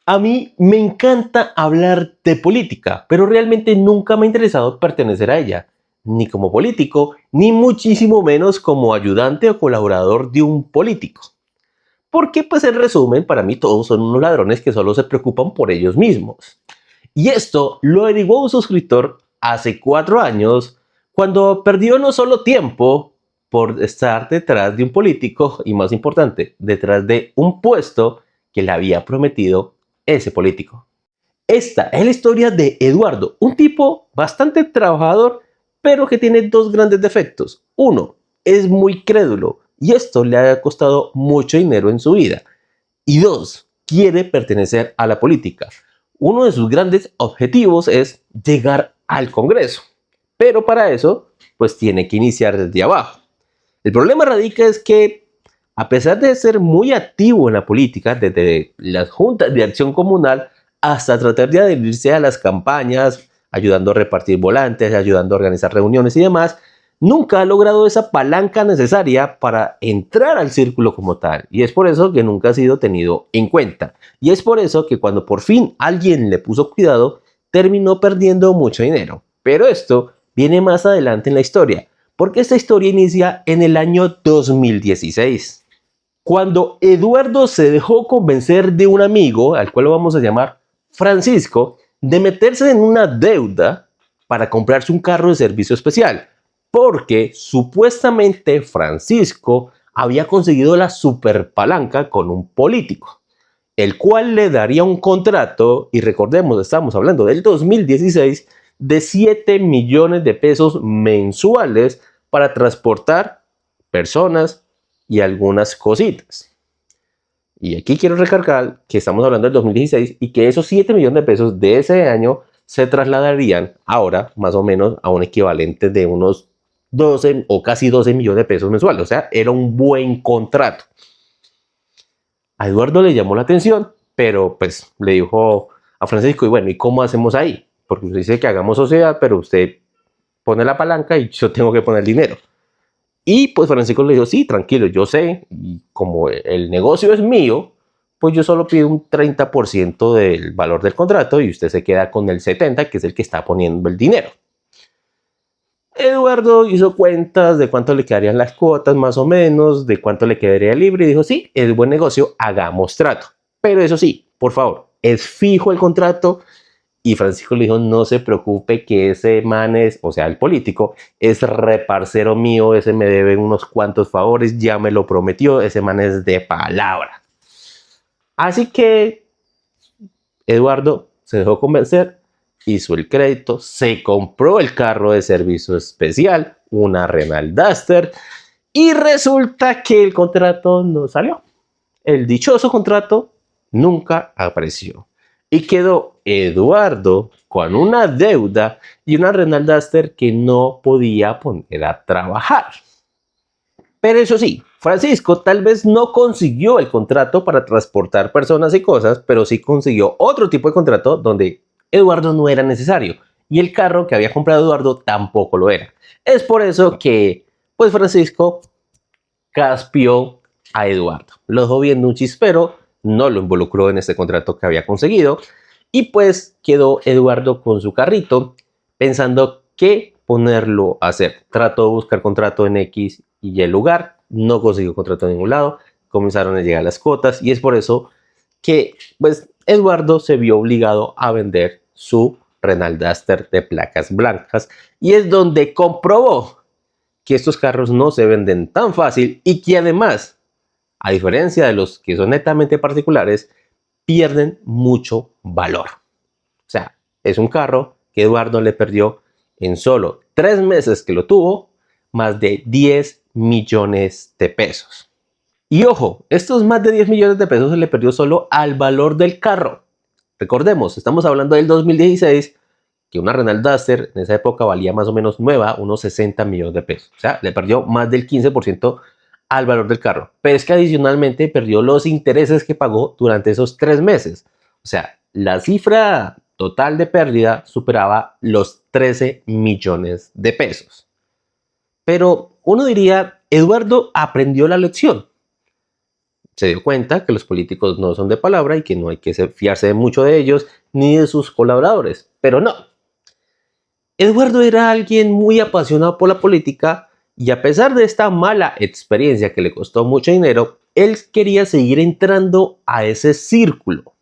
A mí me encanta hablar de política, pero realmente nunca me ha interesado pertenecer a ella, ni como político, ni muchísimo menos como ayudante o colaborador de un político. Porque pues en resumen, para mí todos son unos ladrones que solo se preocupan por ellos mismos. Y esto lo averiguó un suscriptor hace 4 años, cuando perdió no solo tiempo por estar detrás de un político y más importante, detrás de un puesto que le había prometido ese político. Esta es la historia de Eduardo, un tipo bastante trabajador, pero que tiene dos grandes defectos. Uno, es muy crédulo y esto le ha costado mucho dinero en su vida. Y dos, quiere pertenecer a la política. Uno de sus grandes objetivos es llegar al Congreso, pero para eso, pues tiene que iniciar desde abajo. El problema radica es que, a pesar de ser muy activo en la política, desde las juntas de acción comunal hasta tratar de adherirse a las campañas, ayudando a repartir volantes, ayudando a organizar reuniones y demás, nunca ha logrado esa palanca necesaria para entrar al círculo como tal. Y es por eso que nunca ha sido tenido en cuenta. Y es por eso que cuando por fin alguien le puso cuidado, terminó perdiendo mucho dinero. Pero esto viene más adelante en la historia, porque esta historia inicia en el año 2016, cuando Eduardo se dejó convencer de un amigo, al cual lo vamos a llamar Francisco, de meterse en una deuda para comprarse un carro de servicio especial, porque supuestamente Francisco había conseguido la super palanca con un político, el cual le daría un contrato, y recordemos, estamos hablando del 2016, de 7 millones de pesos mensuales para transportar personas y algunas cositas. Y aquí quiero recargar que estamos hablando del 2016 y que esos 7 millones de pesos de ese año se trasladarían ahora más o menos a un equivalente de unos 12 o casi 12 millones de pesos mensuales. O sea, era un buen contrato. A Eduardo le llamó la atención, pero pues le dijo a Francisco, y bueno, ¿y cómo hacemos ahí? Porque usted dice que hagamos sociedad, pero usted pone la palanca y yo tengo que poner dinero. Y pues Francisco le dijo, sí, tranquilo, yo sé, y como el negocio es mío, pues yo solo pido un 30% del valor del contrato y usted se queda con el 70%, que es el que está poniendo el dinero. Eduardo hizo cuentas de cuánto le quedarían las cuotas más o menos, de cuánto le quedaría libre y dijo, sí, es buen negocio, hagamos trato. Pero eso sí, por favor, es fijo el contrato. Y Francisco le dijo, no se preocupe que ese man es, o sea, el político, es reparcero mío, ese me debe unos cuantos favores, ya me lo prometió, ese man es de palabra. Así que Eduardo se dejó convencer, hizo el crédito, se compró el carro de servicio especial, una Renault Duster, y resulta que el contrato no salió. El dichoso contrato nunca apareció. Y quedó Eduardo con una deuda y una Renault Duster que no podía poner a trabajar. Pero eso sí, Francisco tal vez no consiguió el contrato para transportar personas y cosas, pero sí consiguió otro tipo de contrato donde Eduardo no era necesario y el carro que había comprado Eduardo tampoco lo era. Es por eso que, pues Francisco caspió a Eduardo. Lo dejó viendo un chispero, no lo involucró en este contrato que había conseguido y pues quedó Eduardo con su carrito pensando qué ponerlo a hacer. Trató de buscar contrato en X y Y lugar, no consiguió contrato en ningún lado, comenzaron a llegar las cuotas y es por eso que pues Eduardo se vio obligado a vender su Renault Duster de placas blancas y es donde comprobó que estos carros no se venden tan fácil y que además, a diferencia de los que son netamente particulares, pierden mucho valor. O sea, es un carro que Eduardo le perdió en solo 3 meses que lo tuvo, más de 10 millones de pesos. Y ojo, estos más de 10 millones de pesos se le perdió solo al valor del carro. Recordemos, estamos hablando del 2016, que una Renault Duster en esa época valía más o menos nueva, unos 60 millones de pesos. O sea, le perdió más del 15% al valor del carro. Pero es que adicionalmente perdió los intereses que pagó durante esos 3 meses. O sea, la cifra total de pérdida superaba los 13 millones de pesos. Pero uno diría, Eduardo aprendió la lección. se dio cuenta que los políticos no son de palabra y que no hay que fiarse de mucho de ellos ni de sus colaboradores. Pero no, Eduardo era alguien muy apasionado por la política y a pesar de esta mala experiencia que le costó mucho dinero, él quería seguir entrando a ese círculo.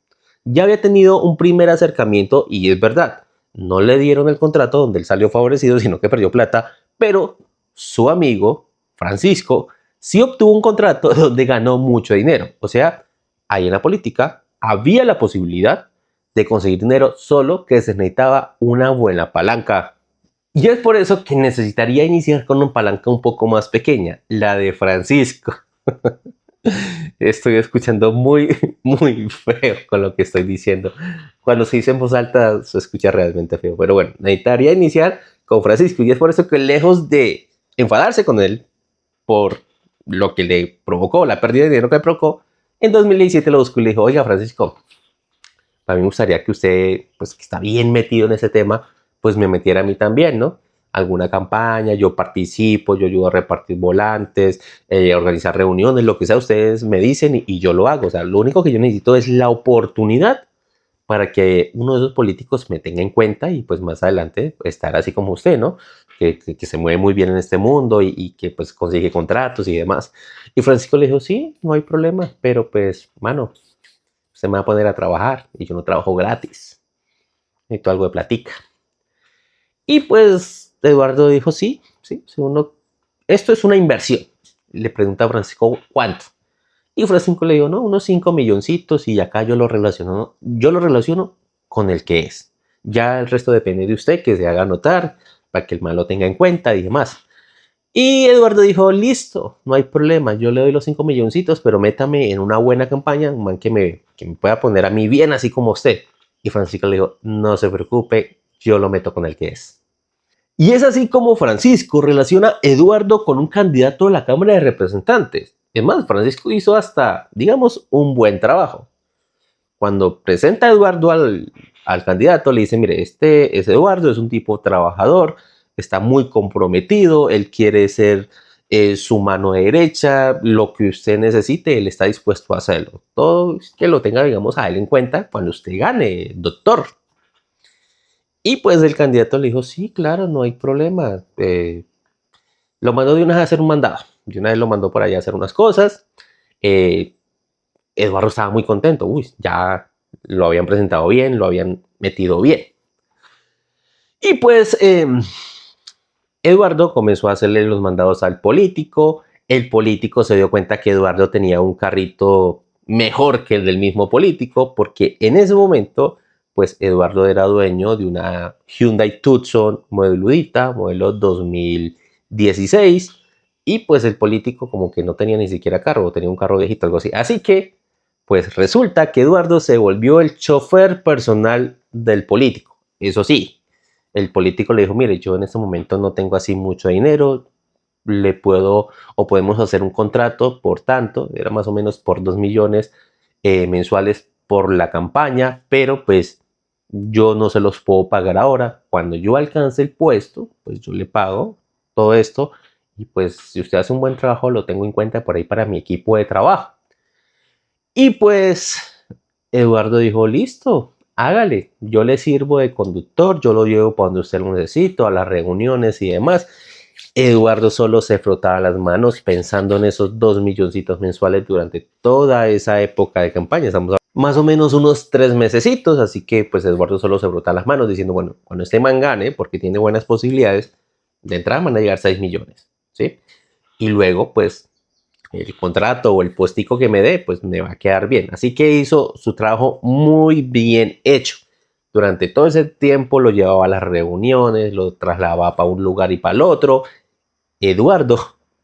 Ya había tenido un primer acercamiento y es verdad, no le dieron el contrato donde él salió favorecido, sino que perdió plata, pero su amigo, Francisco, sí obtuvo un contrato donde ganó mucho dinero. O sea, ahí en la política había la posibilidad de conseguir dinero, solo que se necesitaba una buena palanca. Y es por eso que necesitaría iniciar con una palanca un poco más pequeña, la de Francisco. Estoy escuchando muy, muy feo con lo que estoy diciendo. Cuando se dice en voz alta se escucha realmente feo. Pero bueno, necesitaría iniciar con Francisco. Y es por eso que lejos de enfadarse con él por lo que le provocó, la pérdida de dinero que le provocó, en 2017 lo buscó y le dijo, oiga Francisco, a mí me gustaría que usted, pues que está bien metido en ese tema, pues me metiera a mí también, ¿no? Alguna campaña, yo participo, yo ayudo a repartir volantes, organizar reuniones, lo que sea, ustedes me dicen y yo lo hago. O sea, lo único que yo necesito es la oportunidad para que uno de esos políticos me tenga en cuenta y pues más adelante estar así como usted, ¿no? Que se mueve muy bien en este mundo y que pues consigue contratos y demás. Y Francisco le dijo, sí, no hay problema, pero pues, mano, se me va a poner a trabajar y yo no trabajo gratis. Necesito algo de platica. Y pues Eduardo dijo, sí, sí, si uno, esto es una inversión. Le pregunta a Francisco, ¿cuánto? Y Francisco le dijo, no, unos 5 milloncitos y acá yo lo relaciono con el que es. Ya el resto depende de usted, que se haga notar, para que el mal lo tenga en cuenta y demás. Y Eduardo dijo, listo, no hay problema, yo le doy los 5 milloncitos, pero métame en una buena campaña, un man que me pueda poner a mí bien así como usted. Y Francisco le dijo, no se preocupe, yo lo meto con el que es. Y es así como Francisco relaciona a Eduardo con un candidato a la Cámara de Representantes. Es más, Francisco hizo hasta, digamos, un buen trabajo. Cuando presenta a Eduardo al candidato, le dice, mire, este es Eduardo, es un tipo trabajador, está muy comprometido, él quiere ser su mano derecha, lo que usted necesite, él está dispuesto a hacerlo. Todo que lo tenga, digamos, a él en cuenta cuando usted gane, doctor. Y pues el candidato le dijo, sí, claro, no hay problema. Lo mandó de una vez a hacer un mandado. De una vez lo mandó por allá a hacer unas cosas. Eh, Eduardo estaba muy contento. Uy, ya lo habían presentado bien, lo habían metido bien. Y pues Eduardo comenzó a hacerle los mandados al político. El político se dio cuenta que Eduardo tenía un carrito mejor que el del mismo político, porque en ese momento, pues Eduardo era dueño de una Hyundai Tucson modeludita, modelo 2016, y pues el político como que no tenía ni siquiera carro, tenía un carro viejito, algo así. Así que, pues resulta que Eduardo se volvió el chofer personal del político. Eso sí, el político le dijo, mire, yo en este momento no tengo así mucho dinero, le puedo o podemos hacer un contrato por tanto, era más o menos por 2 millones mensuales por la campaña, pero pues yo no se los puedo pagar ahora. Cuando yo alcance el puesto, pues yo le pago todo esto y pues si usted hace un buen trabajo lo tengo en cuenta por ahí para mi equipo de trabajo. Y pues Eduardo dijo, listo, hágale, yo le sirvo de conductor, yo lo llevo para donde usted lo necesite, a las reuniones y demás. Eduardo solo se frotaba las manos pensando en esos 2 milloncitos mensuales durante toda esa época de campaña. Estamos más o menos unos 3 mesecitos, así que pues Eduardo solo se frotaba las manos diciendo, bueno, cuando este man gane, porque tiene buenas posibilidades, de entrada van a llegar 6 millones, ¿sí? Y luego pues el contrato o el puestico que me dé, pues me va a quedar bien. Así que hizo su trabajo muy bien hecho. Durante todo ese tiempo lo llevaba a las reuniones, lo trasladaba para un lugar y para el otro. Eduardo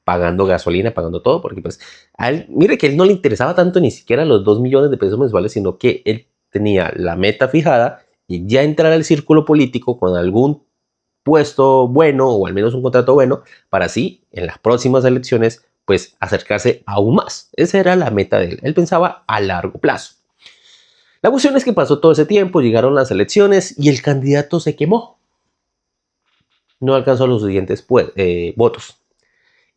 pagando gasolina, pagando todo, porque pues a él, mire que a él no le interesaba tanto ni siquiera los 2 millones de pesos mensuales, sino que él tenía la meta fijada y ya entrar al círculo político con algún puesto bueno o al menos un contrato bueno para así en las próximas elecciones pues acercarse aún más. Esa era la meta de él. Él pensaba a largo plazo. La cuestión es que pasó todo ese tiempo, llegaron las elecciones y el candidato se quemó. No alcanzó los siguientes votos.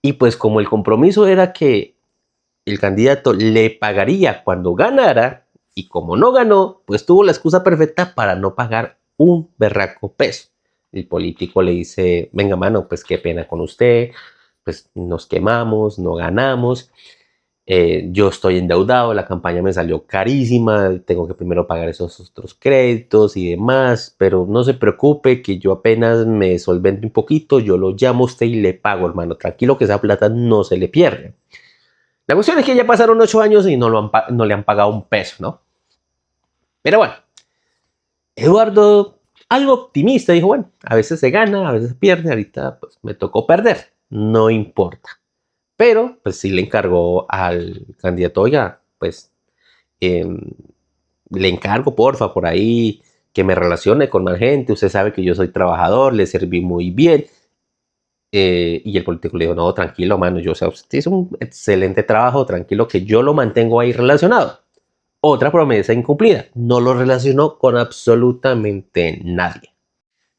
Y pues como el compromiso era que el candidato le pagaría cuando ganara, y como no ganó, pues tuvo la excusa perfecta para no pagar un berraco peso. El político le dice, venga mano, pues qué pena con usted, pues nos quemamos, no ganamos, yo estoy endeudado, la campaña me salió carísima, tengo que primero pagar esos otros créditos y demás, pero no se preocupe que yo apenas me solvente un poquito, yo lo llamo a usted y le pago, hermano, tranquilo que esa plata no se le pierde. La cuestión es que ya pasaron 8 años y no le han pagado un peso, ¿no? Pero bueno, Eduardo, algo optimista, dijo, bueno, a veces se gana, a veces se pierde, ahorita pues me tocó perder, no importa. Pero pues sí le encargó al candidato, oiga, pues eh, le encargo porfa por ahí que me relacione con más gente, usted sabe que yo soy trabajador, le serví muy bien. Y el político le dijo, no, tranquilo, mano, yo, o sea, usted hizo un excelente trabajo, tranquilo que yo lo mantengo ahí relacionado. Otra promesa incumplida, no lo relacionó con absolutamente nadie.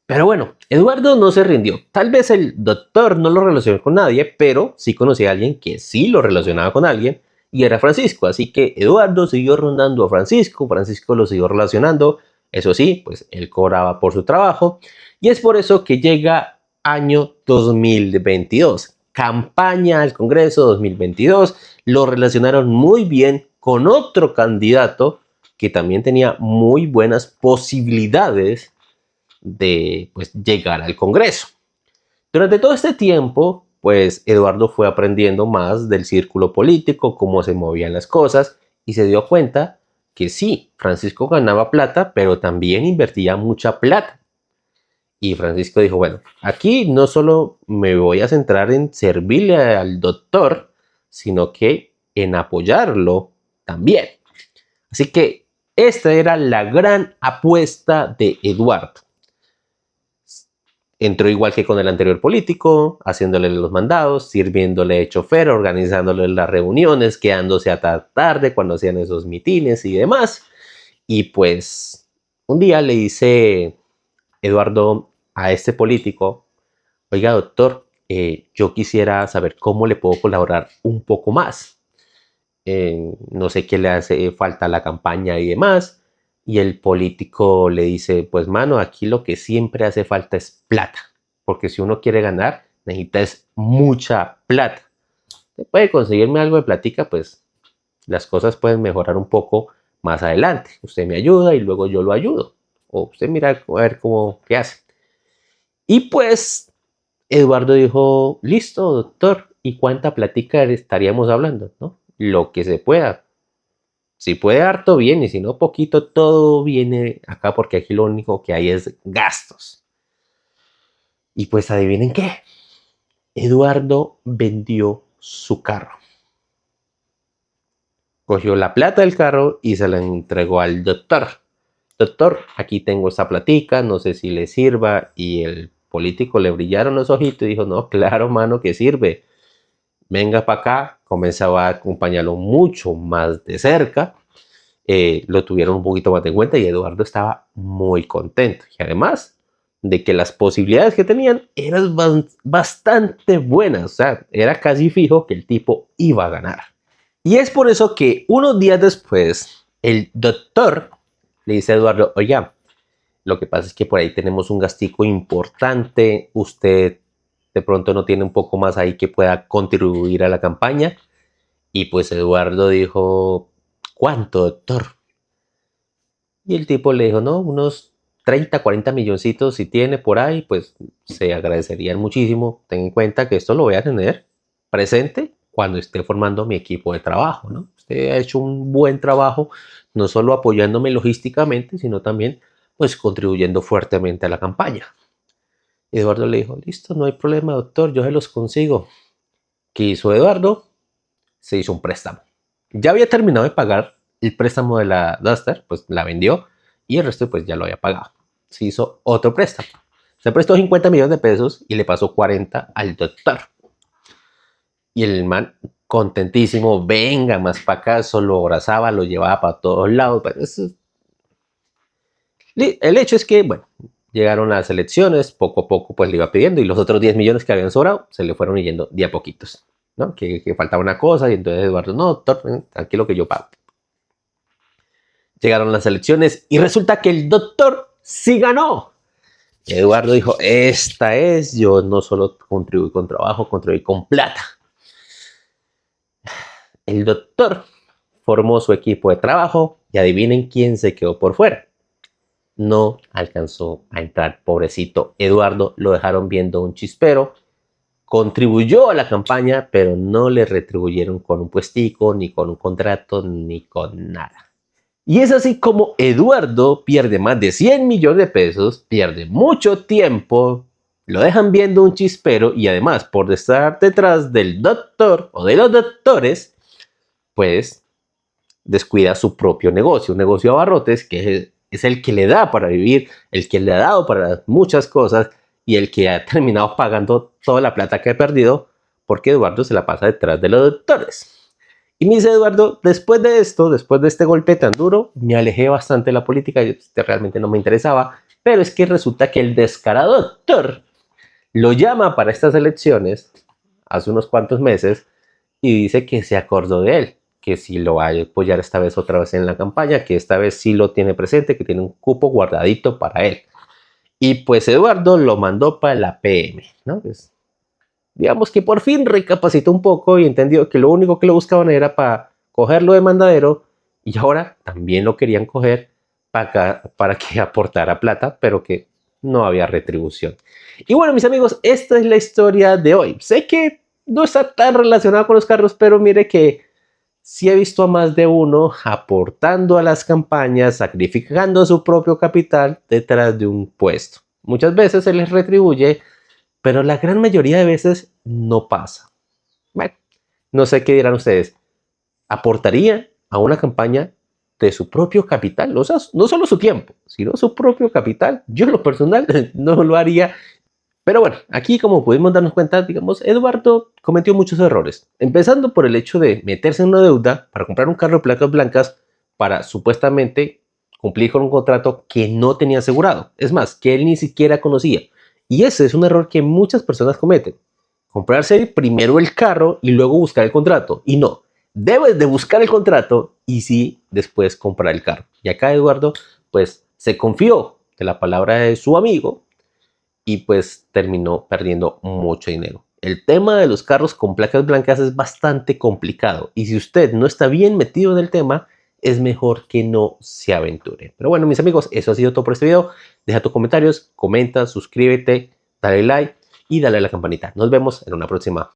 Pero bueno, Eduardo no se rindió. Tal vez el doctor no lo relacionó con nadie, pero sí conocía a alguien que sí lo relacionaba con alguien y era Francisco. Así que Eduardo siguió rondando a Francisco, Francisco lo siguió relacionando. Eso sí, pues él cobraba por su trabajo y es por eso que llega año 2022. Campaña al Congreso 2022. Lo relacionaron muy bien con otro candidato que también tenía muy buenas posibilidades de pues, llegar al Congreso. Durante todo este tiempo, pues Eduardo fue aprendiendo más del círculo político, cómo se movían las cosas y se dio cuenta que sí, Francisco ganaba plata, pero también invertía mucha plata. Y Francisco dijo, bueno, aquí no solo me voy a centrar en servirle al doctor, sino que en apoyarlo también. Así que esta era la gran apuesta de Eduardo. Entró igual que con el anterior político, haciéndole los mandados, sirviéndole de chofer, organizándole las reuniones, quedándose hasta tarde cuando hacían esos mitines y demás. Y pues un día le dice Eduardo a este político, oiga doctor, yo quisiera saber cómo le puedo colaborar un poco más. No sé qué le hace falta a la campaña y demás. Y el político le dice, pues mano, aquí lo que siempre hace falta es plata, porque si uno quiere ganar, necesita mucha plata. ¿Se puede conseguirme algo de platica? Pues las cosas pueden mejorar un poco más adelante. Usted me ayuda y luego yo lo ayudo. O usted mira a ver cómo, qué hace. Y pues Eduardo dijo, listo, doctor, ¿y cuánta platica estaríamos hablando? ¿No? Lo que se pueda. Si puede harto bien y si no poquito, todo viene acá porque aquí lo único que hay es gastos. Y pues adivinen qué, Eduardo vendió su carro. Cogió la plata del carro y se la entregó al doctor. Doctor, aquí tengo esta platica, no sé si le sirva. Y el político le brillaron los ojitos y dijo, no, claro, mano, que sirve. Venga para acá, comenzaba a acompañarlo mucho más de cerca. Lo tuvieron un poquito más en cuenta y Eduardo estaba muy contento. Y además de que las posibilidades que tenían eran bastante buenas, o sea, era casi fijo que el tipo iba a ganar. Y es por eso que unos días después, el doctor le dice a Eduardo, oiga, lo que pasa es que por ahí tenemos un gastico importante, usted de pronto no tiene un poco más ahí que pueda contribuir a la campaña. Y pues Eduardo dijo, ¿cuánto, doctor? Y el tipo le dijo, no, unos 30, 40 milloncitos si tiene por ahí, pues se agradecerían muchísimo. Ten en cuenta que esto lo voy a tener presente cuando esté formando mi equipo de trabajo, ¿no? Usted ha hecho un buen trabajo, no solo apoyándome logísticamente, sino también pues contribuyendo fuertemente a la campaña. Eduardo le dijo, listo, no hay problema, doctor, yo se los consigo. ¿Qué hizo Eduardo? Se hizo un préstamo. Ya había terminado de pagar el préstamo de la Duster, pues la vendió y el resto pues ya lo había pagado. Se hizo otro préstamo. Se prestó 50 millones de pesos y le pasó 40 al doctor. Y el man contentísimo, venga más para acá, lo abrazaba, lo llevaba para todos lados. El hecho es que, bueno, llegaron las elecciones, poco a poco pues le iba pidiendo y los otros 10 millones que habían sobrado se le fueron yendo de a poquitos. ¿no? Que faltaba una cosa y entonces Eduardo, no, doctor, tranquilo que yo pago. Llegaron las elecciones y resulta que el doctor sí ganó. Eduardo dijo, esta es, yo no solo contribuí con trabajo, contribuí con plata. El doctor formó su equipo de trabajo y adivinen quién se quedó por fuera. No alcanzó a entrar, pobrecito Eduardo, lo dejaron viendo un chispero, contribuyó a la campaña, pero no le retribuyeron con un puestico, ni con un contrato, ni con nada. Y es así como Eduardo pierde más de 100 millones de pesos, pierde mucho tiempo, lo dejan viendo un chispero y además por estar detrás del doctor o de los doctores, pues descuida su propio negocio, un negocio de abarrotes que es el que le da para vivir, el que le ha dado para muchas cosas y el que ha terminado pagando toda la plata que ha perdido porque Eduardo se la pasa detrás de los doctores. Y me dice Eduardo, después de esto, después de este golpe tan duro, me alejé bastante de la política, realmente no me interesaba, pero es que resulta que el descarado doctor lo llama para estas elecciones hace unos cuantos meses y dice que se acordó de él, que si lo va a apoyar esta vez otra vez en la campaña, que esta vez sí lo tiene presente, que tiene un cupo guardadito para él. Y pues Eduardo lo mandó para la PM, ¿no? Pues, digamos que por fin recapacitó un poco y entendió que lo único que lo buscaban era para cogerlo de mandadero y ahora también lo querían coger para que aportara plata, pero que no había retribución. Y bueno, mis amigos, esta es la historia de hoy. Sé que no está tan relacionado con los carros, pero mire que sí he visto a más de uno aportando a las campañas, sacrificando su propio capital detrás de un puesto. Muchas veces se les retribuye, pero la gran mayoría de veces no pasa. Bueno, no sé qué dirán ustedes. ¿Aportaría a una campaña de su propio capital? O sea, no solo su tiempo, sino su propio capital. Yo en lo personal no lo haría. Pero bueno, aquí como pudimos darnos cuenta, digamos, Eduardo cometió muchos errores. Empezando por el hecho de meterse en una deuda para comprar un carro de placas blancas para supuestamente cumplir con un contrato que no tenía asegurado. Es más, que él ni siquiera conocía. Y ese es un error que muchas personas cometen. Comprarse primero el carro y luego buscar el contrato. Y no, debes de buscar el contrato y sí después comprar el carro. Y acá Eduardo pues se confió de la palabra de su amigo y pues terminó perdiendo mucho dinero. El tema de los carros con placas blancas es bastante complicado y si usted no está bien metido en el tema, es mejor que no se aventure. Pero bueno, mis amigos, eso ha sido todo por este video. Deja tus comentarios, comenta, suscríbete, dale like y dale a la campanita. Nos vemos en una próxima.